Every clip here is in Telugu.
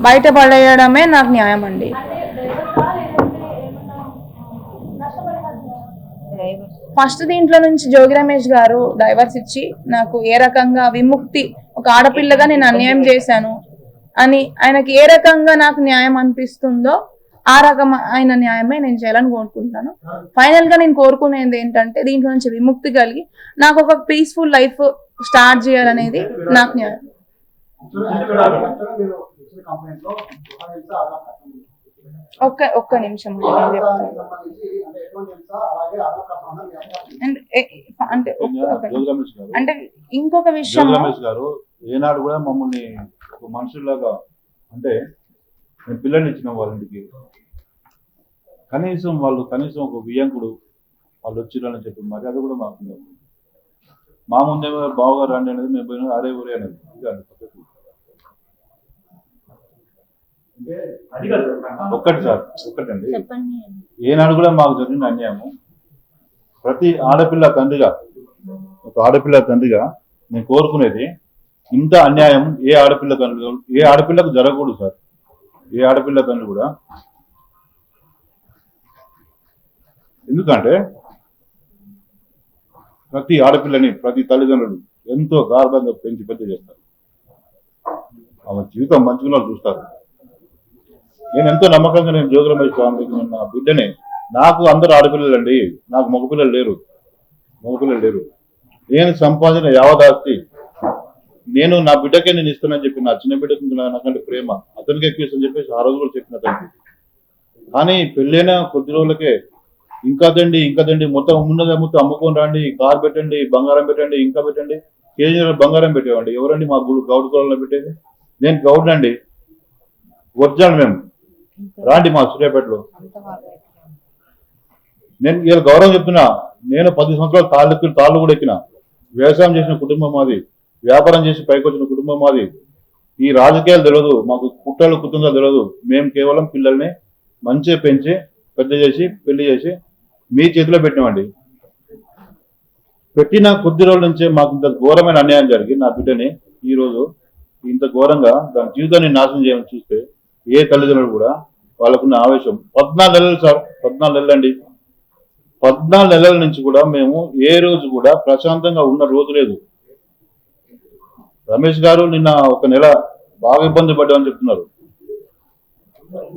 బయటపడేయడమే నాకు న్యాయం అండి. ఫస్ట్ దీంట్లో నుంచి జోగి రమేష్ గారు డైవర్స్ ఇచ్చి నాకు ఏ రకంగా విముక్తి, ఒక ఆడపిల్లగా నేను అన్యాయం చేశాను అని ఆయనకి ఏ రకంగా నాకు న్యాయం అనిపిస్తుందో ఆ రకమైన న్యాయమే నేను చేయాలని కోరుకుంటున్నాను. ఫైనల్ గా నేను కోరుకునేది ఏంటంటే దీంట్లో నుంచి విముక్తి కలిగి నాకు ఒక పీస్ఫుల్ లైఫ్ స్టార్ట్ చేయాలనేది నాకు న్యాయం. ఒక్క నిమిషం అంటే ఇంకొక విషయం గారు ఏనాడు కూడా మమ్మల్ని ఒక మనుషుల్లాగా అంటే పిల్లల్ని ఇచ్చిన వాళ్ళ ఇంటికి కనీసం ఒక వియంకుడు వాళ్ళు వచ్చిరని చెప్పి మరి అది కూడా మాకు మా ముందేమో బావగా రండి అనేది మేము పోయినా అరే ఊరే అనేది ఒక్కటండి ఏనాడు కూడా మాకు జరిగిన అన్యాయము ప్రతి ఆడపిల్ల తండ్రిగా నేను కోరుకునేది ఇంత అన్యాయం ఏ ఆడపిల్లకు జరగకూడదు సార్. ఏ ఆడపిల్ల తండ్రి కూడా, ఎందుకంటే ప్రతి ఆడపిల్లని ప్రతి తల్లిదండ్రులు ఎంతో గార్భంగా పెంచి పెద్ద చేస్తారు. ఆమె జీవితం మంచిగా చూస్తారు. నేను ఎంతో నమ్మకంగా నేను జోగి రమేష్ స్వామికి నా బిడ్డని, నాకు అందరూ ఆడపిల్లలండి, నాకు మగపిల్లలు లేరు. నేను సంపాదించిన యావదాస్తి నేను నా బిడ్డకే నేను ఇస్తానని చెప్పి, నా చిన్న బిడ్డకి నాకంటే ప్రేమ అతనికి ఎక్కువ అని చెప్పేసి ఆ రోజు కూడా చెప్పిన అతనికి. కానీ పెళ్ళైన కొద్ది రోజులకే ఇంకదండి మొత్తం ఉన్నదే మొత్తం అమ్ముకొని రండి, కార్ పెట్టండి, బంగారం పెట్టండి, ఇంకా పెట్టండి, కేజీ బంగారం పెట్టేవండి. ఎవరండి మా గౌడు కులంలో పెట్టేది? నేను గౌడ్నండి, ఒరిజినల్ మేము. రాండి మా సూర్యాపేటలో. నేను ఇలా గౌరవం చెప్తున్నా. నేను 10 సంవత్సరాలు తాళ్ళు కూడా ఎక్కిన. వ్యవసాయం చేసిన కుటుంబం మాది, వ్యాపారం చేసి పైకి వచ్చిన కుటుంబం మాది. ఈ రాజకీయాలు తెలియదు మాకు, కుట్రలు తెలియదు. మేము కేవలం పిల్లల్ని మంచిగా పెంచి పెద్ద చేసి పెళ్లి చేసి మీ చేతిలో పెట్టినామండి. పెట్టిన కొద్ది రోజుల నుంచే మాకు ఇంత ఘోరమైన అన్యాయం జరిగి నా బిడ్డని ఈ రోజు ఇంత ఘోరంగా దాని జీవితాన్ని నాశనం చేయమని చూస్తే ఏ తల్లిదండ్రులు కూడా వాళ్ళకున్న ఆవేశం 14 నెలలు సార్, 14 నెలలు అండి. 14 నెలల నుంచి కూడా మేము ఏ రోజు కూడా ప్రశాంతంగా ఉన్న రోజు లేదు. రమేష్ గారు నిన్న ఒక నెల బాగా ఇబ్బంది పడ్డామని చెప్తున్నారు.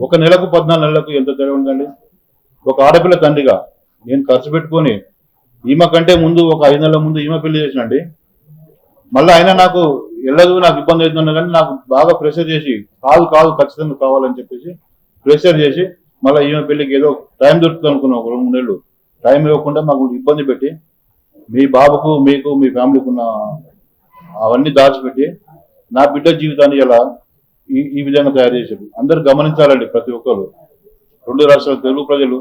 ఒక నెలకు 14 నెలలకు ఎంత తేడా ఉందండి? ఒక ఆడపిల్ల తండ్రిగా నేను ఖర్చు పెట్టుకొని ఈమె కంటే ముందు ఒక 5 నెలల ముందు ఈమె పెళ్లి చేసినండి. మళ్ళీ అయినా నాకు వెళ్ళదు, నాకు ఇబ్బంది అవుతున్నా కానీ నాకు బాగా ప్రెషర్ చేసి కాదు ఖచ్చితంగా కావాలని చెప్పేసి ప్రెషర్ చేసి మళ్ళీ ఈమె పెళ్లికి ఏదో టైం దొరుకుతుంది అనుకున్నాం. ఒక 2 నెలలు టైం ఇవ్వకుండా మాకు ఇబ్బంది పెట్టి మీ బాబుకు మీకు మీ ఫ్యామిలీకి ఉన్న అవన్నీ దాచిపెట్టి నా బిడ్డ జీవితాన్ని ఇలా ఈ విధంగా తయారు చేశారు. అందరూ గమనించాలండి ప్రతి ఒక్కరు. 2 రాష్ట్రాల తెలుగు ప్రజలు,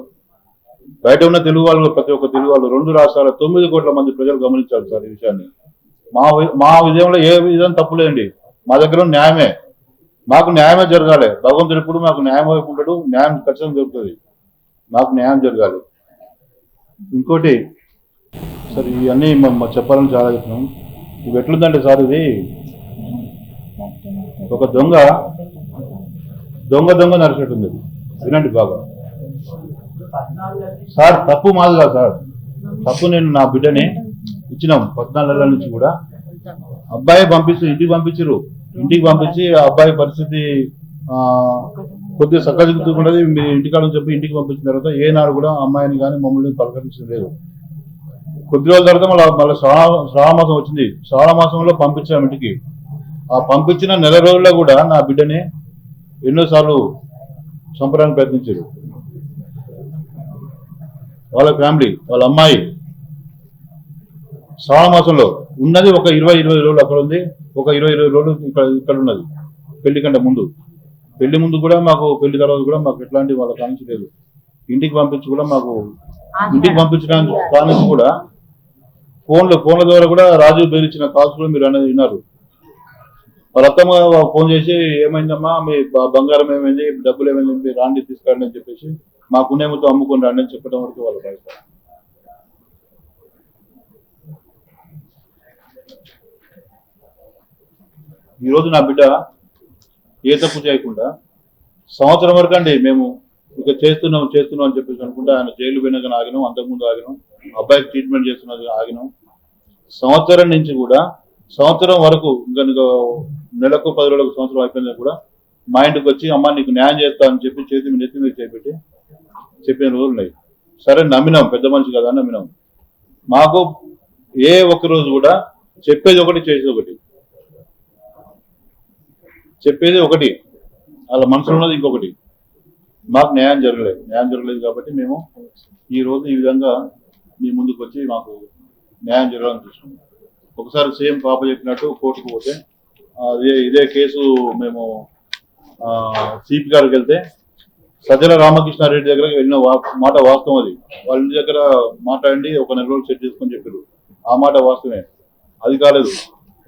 బయట ఉన్న తెలుగు వాళ్ళు, ప్రతి ఒక్క తెలుగు వాళ్ళు, 2 రాష్ట్రాల 9 కోట్ల మంది ప్రజలు గమనించాలి సార్ ఈ విషయాన్ని. మా విజయంలో ఏ విధంగా తప్పులేండి. మా దగ్గర న్యాయమే, మాకు న్యాయమే జరగాలి. భగవంతుడు ఎప్పుడు మాకు న్యాయం వైపు ఉంటాడు. న్యాయం ఖచ్చితంగా జరుగుతుంది. మాకు న్యాయం జరగాలి. ఇంకోటి సార్, ఇవన్నీ చెప్పాలని చాలా చెప్తున్నాం. ఇవి ఎట్లుందంటే సార్, ఇది ఒక దొంగ నడిచినట్టుంది. వినండి బాగా సార్. తప్పు మాది కాదు సార్, తప్పు నేను నా బిడ్డని ఇచ్చినాం 14 నెలల నుంచి కూడా. అబ్బాయి ఇంటికి పంపించి ఆ అబ్బాయి పరిస్థితి కొద్దిగా సక్కదిగుతున్నది. మీరు ఇంటికాడని చెప్పి ఇంటికి పంపించిన తర్వాత ఏనాడు కూడా అమ్మాయిని కానీ మమ్మల్ని పలకరించడం లేదు. కొద్ది రోజుల తర్వాత మళ్ళీ శ్రావణ మాసం వచ్చింది. శ్రావణ మాసంలో పంపించాం ఇంటికి. ఆ పంపించిన నెల రోజుల్లో కూడా నా బిడ్డని ఎన్నోసార్లు చంపడానికి ప్రయత్నించారు. వాళ్ళ ఫ్యామిలీ, వాళ్ళ అమ్మాయి శ్రావణ మాసంలో ఉన్నది ఒక 20 రోజులు అక్కడ ఉంది, ఒక 20 రోజులు ఇక్కడ ఉన్నది. పెళ్లి కంటే ముందు, పెళ్లి ముందు కూడా మాకు, పెళ్లి తర్వాత కూడా మాకు ఎట్లాంటి వాళ్ళ కానించి లేదు. ఇంటికి పంపించడానికి కానించి కూడా ఫోన్ల ద్వారా కూడా రాజు బెదిరించిన కాల్స్ కూడా మీరు అనేది విన్నారు. వాళ్ళ అత్తమ్మ ఫోన్ చేసి ఏమైందమ్మా, మీ బంగారం ఏమైంది, డబ్బులు ఏమైంది, మీరు రాండి తీసుకురండి అని చెప్పేసి మాకున్నేమతో అమ్ముకొని రాండి అని చెప్పడం వరకు వాళ్ళు బయట. ఈరోజు నా బిడ్డ ఏ తప్పు చేయకుండా సంవత్సరం వరకు అండి మేము ఇక చేస్తున్నాం అని చెప్పేసి అనుకుంటే ఆయన జైలు పోయినాక ఆగినాం, అంతకుముందు ఆగినాం, అబ్బాయికి ట్రీట్మెంట్ చేస్తున్నది ఆగినాం. సంవత్సరం నుంచి కూడా సంవత్సరం వరకు ఇంకా నెలకు 10 రోజులకు సంవత్సరం అయిపోయిందా కూడా మా ఇంటికి వచ్చి అమ్మ నీకు న్యాయం చేస్తా అని చెప్పి చేతి నెత్తి మీద చేపెట్టి చెప్పిన రోజులు ఉన్నాయి. సరే నమ్మినాం, పెద్ద మనిషి కదా నమ్మినాం. మాకు ఏ ఒక్క రోజు కూడా చెప్పేది ఒకటి చేసేది ఒకటి, చెప్పేది ఒకటి, వాళ్ళ మనసులో ఉన్నది ఇంకొకటి. మాకు న్యాయం జరగలేదు కాబట్టి మేము ఈ రోజు ఈ విధంగా మీ ముందుకు వచ్చి మాకు న్యాయం జరగాలని చూస్తున్నాం. ఒకసారి సేమ్ పాప చెప్పినట్టు కోర్టుకు పోతే ఇదే కేసు మేము సిపి గారికి వెళ్తే సజ్జల రామకృష్ణారెడ్డి దగ్గర వెళ్ళిన మాట వాస్తవం. అది వాళ్ళ ఇంటి దగ్గర మాట్లాడి ఒక 4 రోజులు సెట్ చేసుకొని చెప్పారు. ఆ మాట వాస్తవమే, అది కాలేదు.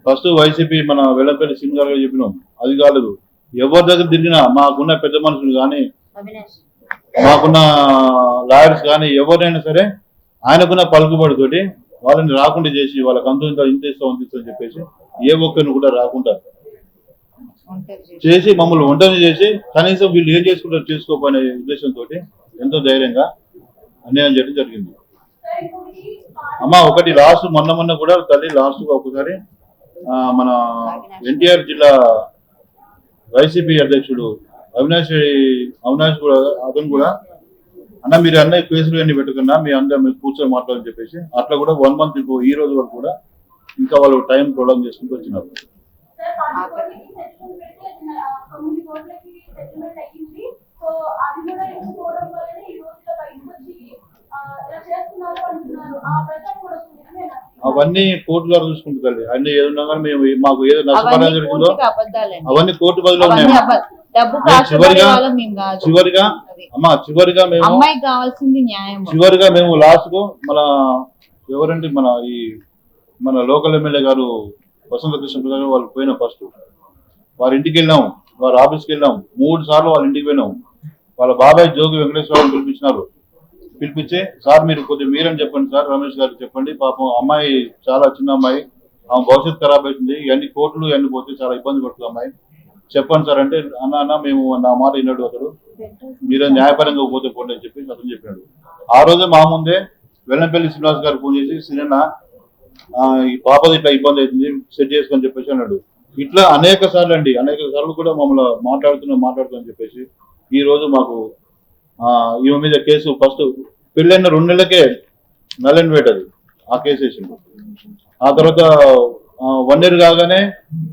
ఫస్ట్ వైసీపీ మన వెల్లంపల్లి సింగ్ గారు చెప్పినాం, అది కాలేదు. ఎవరి దగ్గర తిరిగినా మాకున్న పెద్ద మనుషులు కానీ మాకున్న లాయర్స్ కానీ ఎవరైనా సరే ఆయనకున్న పలుకుబడితోటి వాళ్ళని రాకుండా చేసి వాళ్ళకి ఇంత ఇస్తామని చెప్పేసి ఏ ఒక్కరిని కూడా రాకుండా చేసి మమ్మల్ని ఒంటరి చేసి కనీసం వీళ్ళు ఏం చేసుకుంటారు చేసుకోపోయే ఉద్దేశంతో ఎంతో ధైర్యంగా అన్యాయం చేయడం జరిగింది. అమ్మ ఒకటి లాస్ట్ మొన్న కూడా తల్లి లాస్ట్ ఒకసారి మన ఎన్టీఆర్ జిల్లా వైసీపీ అధ్యక్షుడు అవినాష్ కూడా అతను కూడా అన్న మీరు అన్న కేసులు అన్ని పెట్టుకున్నా మీ అందరూ మీరు కూర్చొని మాట్లాడని చెప్పేసి అట్లా కూడా 1 month ఈ రోజు వరకు కూడా ఇంకా వాళ్ళు టైం ప్రొలాంగ్ చేసుకుంటూ వచ్చినారు. అవన్నీ కోర్టు గారు చూసుకుంటుంది. అన్ని ఏదన్నా కానీ మేము మాకు ఏదో నష్టపరిహారం జరిగిందో అవన్నీ కోర్టు బదిలో ఉన్నాయి. చివరిగా మేము లాస్ట్ కు ఎవరండి మన లోకల్ ఎమ్మెల్యే గారు వసంత కృష్ణ గారు వాళ్ళు పోయినాం. ఫస్ట్ వారి ఇంటికి వెళ్ళాం, వారి ఆఫీస్కి వెళ్ళాం, 3 సార్లు వాళ్ళ ఇంటికి పోయినాం. వాళ్ళ బాబాయ్ జోగి వెంకటేశ్వరరావు పిలిపించి సార్ మీరు కొద్దిగా మీరని చెప్పండి సార్, రమేష్ గారికి చెప్పండి, పాపం అమ్మాయి చాలా చిన్న అమ్మాయి, ఆమె భవిష్యత్తు ఖరాబ్ అవుతుంది, ఇవన్నీ కోర్టులు ఇవన్నీ పోతే చాలా ఇబ్బంది పడుతుంది అమ్మాయి, చెప్పండి సార్ అంటే అన్న మేము నా మాట విన్నాడు అతడు, మీరే న్యాయపరంగా పోతే పోండి అని చెప్పి అతను చెప్పాడు. ఆ రోజే మా ముందే వెల్లంపల్లి శ్రీనివాస్ గారు ఫోన్ చేసి సినిమా ఈ పాపది ఇట్లా ఇబ్బంది అవుతుంది సెట్ చేసుకొని చెప్పేసి అన్నాడు. ఇట్లా అనేక సార్లు కూడా మమ్మల్ని మాట్లాడుతున్నాం చెప్పేసి ఈ రోజు మాకు ఈమె మీద కేసు ఫస్ట్ పెళ్ళైన 2 నెలలకే నల్లన్ పెట్టదు ఆ కేసు వేసిండు. ఆ తర్వాత 1 year కాగానే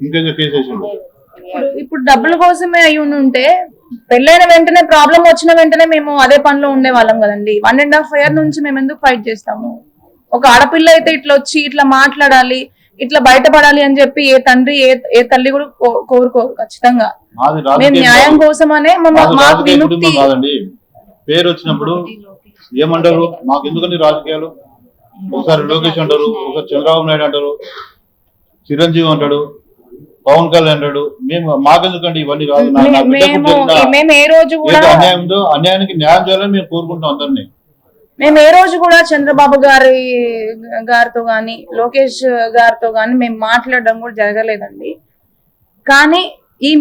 ఇంకొక కేసు వేసిండు. ఇప్పుడు డబ్బుల కోసమే అయి ఉంటే పెళ్ళైన వెంటనే ప్రాబ్లం వచ్చిన వెంటనే మేము అదే పనిలో ఉండే వాళ్ళం కదండి. 1.5 year నుంచి మేము ఎందుకు ఫైట్ చేస్తాము? ఒక ఆడపిల్ల అయితే ఇట్లా వచ్చి ఇట్లా మాట్లాడాలి, ఇట్లా బయటపడాలి అని చెప్పి ఏ తండ్రి ఏ తల్లి కూడా కోరుకోరు. ఖచ్చితంగా మేము న్యాయం కోసమనే మాకు విముక్తి. పేరు వచ్చినప్పుడు ఏమంటారు, మాకు ఎందుకని రాజకీయాలు? ఒకసారి లోకేష్ అంటారు, ఒకసారి చంద్రబాబు నాయుడు అంటారు, చిరంజీవి అంటాడు, పవన్ కళ్యాణ్ అంటాడు. మాకెందుకండి ఇవన్నీ కాదు. అన్యాయానికి న్యాయం చేయాలని మేము కోరుకుంటాం అందరినీ. మేము ఏ రోజు కూడా చంద్రబాబు గారితో గాని లోకేష్ గారితో గాని మేము మాట్లాడడం కూడా జరగలేదండి. కానీ ఈ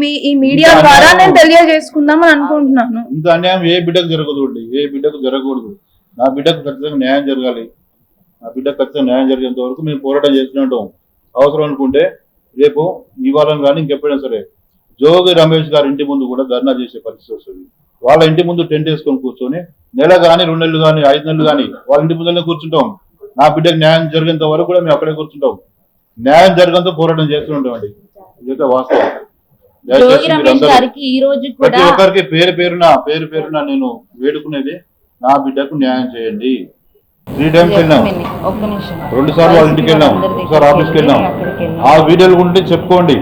మీడియా ద్వారా నేను తెలియజేసుకుందాం అని అనుకుంటున్నాను. ఇంత అన్యాయం ఏ బిడ్డకు జరగకూడదు. నా బిడ్డకు ఖచ్చితంగా న్యాయం జరగాలి. నా బిడ్డకు ఖచ్చితంగా న్యాయం జరిగేంత వరకు మేము పోరాటం చేస్తూనే ఉంటాం. అవసరం అనుకుంటే రేపు ఇవాళ కానీ ఇంకెప్పుడైనా సరే జోగి రమేష్ గారి ఇంటి ముందు కూడా ధర్నా చేసే పరిస్థితి వస్తుంది. వాళ్ళ ఇంటి ముందు టెంట్ వేసుకొని కూర్చొని నెల కానీ 2 నెలలు కానీ 5 నెలలు కానీ వాళ్ళ ఇంటి ముందునే కూర్చుంటాం. నా బిడ్డకు న్యాయం జరిగేంత వరకు కూడా మేము అక్కడే కూర్చుంటాం. న్యాయం జరిగేంత పోరాటం చేస్తూ ఉంటామండి. ఇదైతే వాస్తవం. ప్రతి ఒక్కరికి పేరు పేరున నేను వేడుకునేది నా బిడ్డకు న్యాయం చేయండి. 3 times వెళ్ళాం, 2 సార్లు వాళ్ళ ఇంటికి వెళ్ళాం, ఒకసారి ఆఫీస్కి వెళ్ళాం. ఆ వీడియోలు ఉంటే చెప్పుకోండి,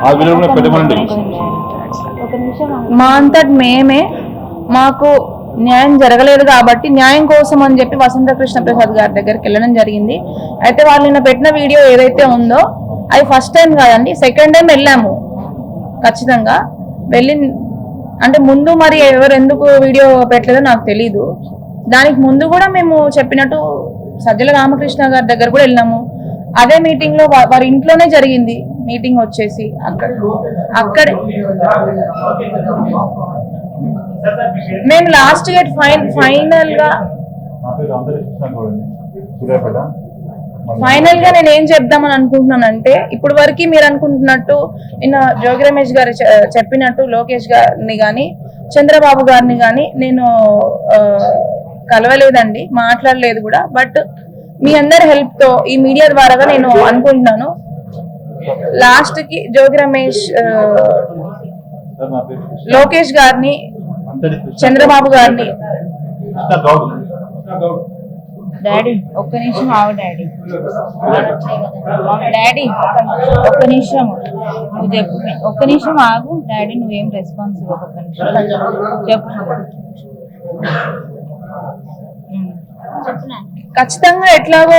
ఆ వీడియోలు కూడా పెట్టమండి. మా అంతటి మేమే మాకు న్యాయం జరగలేదు కాబట్టి న్యాయం కోసం అని చెప్పి వసంత కృష్ణ ప్రసాద్ గారి దగ్గరికి వెళ్ళడం జరిగింది. అయితే వాళ్ళు నిన్న పెట్టిన వీడియో ఏదైతే ఉందో అది ఫస్ట్ టైం కాదండి, సెకండ్ టైం వెళ్ళాము. ఖచ్చితంగా వెళ్ళి అంటే ముందు మరి ఎవరు ఎందుకు వీడియో పెట్టలేదో నాకు తెలీదు. దానికి ముందు కూడా మేము చెప్పినట్టు సజ్జల రామకృష్ణ గారి దగ్గర కూడా వెళ్ళాము. అదే మీటింగ్ లో వారి ఇంట్లోనే జరిగింది మీటింగ్ వచ్చేసి అక్కడే మేము లాస్ట్ గేట్ ఫైనల్ గా నేను ఏం చెప్దామని అనుకుంటున్నానంటే, ఇప్పుడు వరకు మీరు అనుకుంటున్నట్టు నిన్న జోగి రమేష్ గారు చెప్పినట్టు లోకేష్ గారిని గాని చంద్రబాబు గారిని గాని నేను కలవలేదండి, మాట్లాడలేదు కూడా. బట్ మీ అందరి హెల్ప్ తో ఈ మీడియా ద్వారా నేను అనుకుంటున్నాను, లాస్ట్ కి జోగి రమేష్ లోకేష్ గారిని చంద్రబాబు గారిని డాడీ ఒక్క నిమిషం ఆగు డాడీ. డాడీ ఒక్క నిమిషం నువ్వు చెప్పు, ఒక్క నిమిషం ఆగు డాడీ, నువ్వేం రెస్పాన్స్ ఇవ్వకు, ఒక్క నిమిషం చెప్పు. ఖచ్చితంగా ఎట్లాగో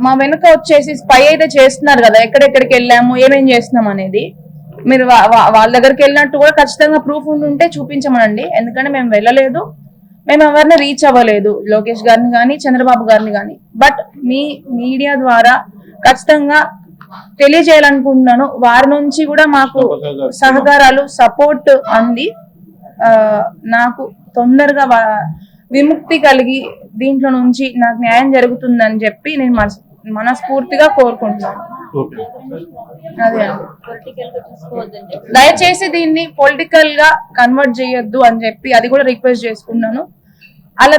మా వెనుక వచ్చేసి స్పై అయితే చేస్తున్నారు కదా, ఎక్కడెక్కడికి వెళ్ళాము ఏమేం చేస్తున్నాం అనేది. మీరు వాళ్ళ దగ్గరికి వెళ్ళినట్టు కూడా ఖచ్చితంగా ప్రూఫ్ ఉంటే చూపించమనండి, ఎందుకంటే మేము వెళ్ళలేదు, మేము ఎవరిని రీచ్ అవ్వలేదు, లోకేష్ గారిని కానీ చంద్రబాబు గారిని కానీ. బట్ మీ మీడియా ద్వారా ఖచ్చితంగా తెలియజేయాలనుకుంటున్నాను, వారి నుంచి కూడా మాకు సహకారాలు సపోర్ట్ అంది నాకు తొందరగా విముక్తి కలిగి దీంట్లో నుంచి నాకు న్యాయం జరుగుతుందని చెప్పి నేను మనస్ఫూర్తిగా కోరుకుంటున్నాను. అదే దయచేసి దీన్ని పొలిటికల్ గా కన్వర్ట్ చేయొద్దు అని చెప్పి అది కూడా రిక్వెస్ట్ చేసుకున్నాను. అలా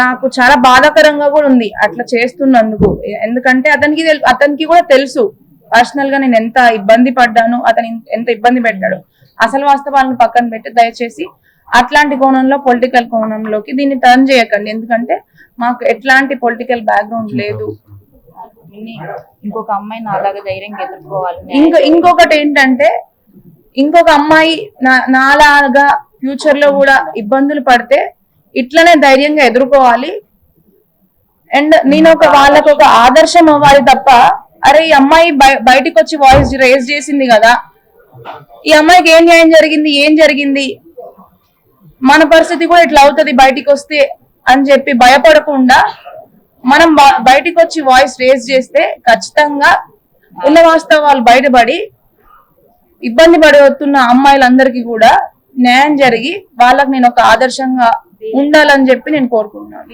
నాకు చాలా బాధాకరంగా కూడా ఉంది అట్లా చేస్తున్నందుకు, ఎందుకంటే అతనికి కూడా తెలుసు పర్సనల్ గా నేను ఎంత ఇబ్బంది పడ్డాను, అతను ఎంత ఇబ్బంది పెట్టాడు. అసలు వాస్తవాలను పక్కన పెట్టి దయచేసి అట్లాంటి కోణంలో పొలిటికల్ కోణంలోకి దీన్ని టర్న్ చేయకండి, ఎందుకంటే మాకు ఎట్లాంటి పొలిటికల్ బ్యాక్గ్రౌండ్ లేదు. ఇంకొక అమ్మాయి నాలాగా ధైర్యంగా ఎదుర్కోవాలి. ఇంకొకటి ఏంటంటే, ఇంకొక అమ్మాయి నాలాగా ఫ్యూచర్ లో కూడా ఇబ్బందులు పడితే ఇట్లనే ధైర్యంగా ఎదుర్కోవాలి. అండ్ నేను వాళ్ళకు ఒక ఆదర్శం అవ్వాలి తప్ప, అరే ఈ అమ్మాయి బయటికి వచ్చి వాయిస్ రేజ్ చేసింది కదా, ఈ అమ్మాయికి ఏం జరిగింది మన పరిస్థితి కూడా ఇట్లా అవుతుంది బయటికి వస్తే అని చెప్పి భయపడకుండా మనం బయటికి వచ్చి వాయిస్ రేజ్ చేస్తే ఖచ్చితంగా ఉన్న వాస్తవాలు బయటపడి ఇబ్బంది పడుతున్న అమ్మాయిలందరికీ కూడా న్యాయం జరిగి వాళ్ళకి నేను ఒక ఆదర్శంగా ఉండాలని చెప్పి నేను కోరుకుంటున్నాను.